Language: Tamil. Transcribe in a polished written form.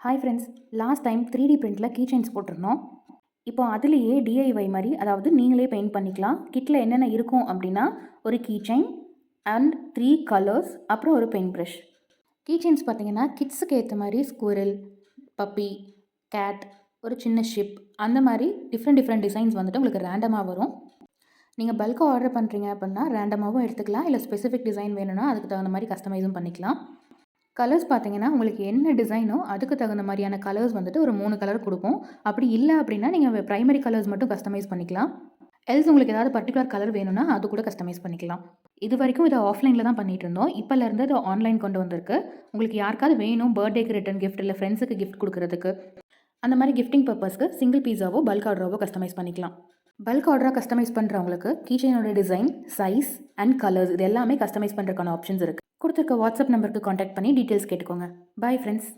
Hi friends, last time 3D பிரிண்டில் கீ செயின்ஸ் போட்டிருந்தோம். இப்போ அதுலேயே டிஐஒய் மாதிரி, அதாவது நீங்களே பெயிண்ட் பண்ணிக்கலாம். கிட்டில் என்னென்ன இருக்கும் அப்படின்னா, ஒரு கீ செயின் அண்ட் 3 கலர்ஸ், அப்புறம் ஒரு பெயிண்ட் ப்ரஷ். கீ செயின்ஸ் பார்த்தீங்கன்னா கிட்ஸுக்கு ஏற்ற மாதிரி ஸ்குவரல், பப்பி, கேட், ஒரு சின்ன ஷிப், அந்த மாதிரி டிஃப்ரெண்ட் டிசைன்ஸ் வந்துட்டு உங்களுக்கு ரேண்டமாக வரும். நீங்கள் பல்காக ஆர்டர் பண்ணுறீங்க அப்படின்னா ரேண்டமாகவும் எடுத்துக்கலாம், இல்லை ஸ்பெசிஃபிக் டிசைன் வேணும்னா அதுக்கு தகுந்த மாதிரி கஸ்டமைஸும் பண்ணிக்கலாம். கலர்ஸ் பார்த்தீங்கன்னா உங்களுக்கு என்ன டிசைனோ அதுக்கு தகுந்த மாதிரியான கலர்ஸ் வந்துட்டு ஒரு 3 கலர் கொடுப்போம். அப்படி இல்லை அப்படின்னா நீங்கள் ப்ரைமரி கலர்ஸ் மட்டும் கஸ்டமைஸ் பண்ணிக்கலாம். எல்ஸ் உங்களுக்கு ஏதாவது பர்டிகுலர் கலர் வேணும்னா அது கூட கஸ்டமைஸ் பண்ணிக்கலாம். இது வரைக்கும் இதை ஆஃப்லைனில் தான் பண்ணிட்டு இருந்தோம். இப்போலேருந்து இது ஆன்லைன் கொண்டு வந்திருக்கு. உங்களுக்கு யாருக்காவது வேணும் பர்த்டேக்கு ரிட்டன் கிஃப்ட், இல்லை ஃப்ரெண்ட்ஸுக்கு கிஃப்ட் கொடுக்குறதுக்கு, அந்த மாதிரி கிஃப்டிங் பர்பஸ்க்கு சிங்கிள் பீஸாவோ பல்க் ஆர்டராவோ கஸ்டமைஸ் பண்ணிக்கலாம். பல்க் ஆர்டராக கஸ்டமைஸ் பண்ணுறவங்களுக்கு கீச்செயினோட டிசைன், சைஸ் அண்ட் கலர்ஸ் இது எல்லாமே கஸ்டமைஸ் பண்ணுறதுக்கான ஆப்ஷன்ஸ் இருக்குது. கொடுத்துருக்க வாட்ஸ்அப் நம்பருக்கு காண்டாக்ட் பண்ணி டீட்டெயில்ஸ் கேட்டுக்கோங்க. Bye friends.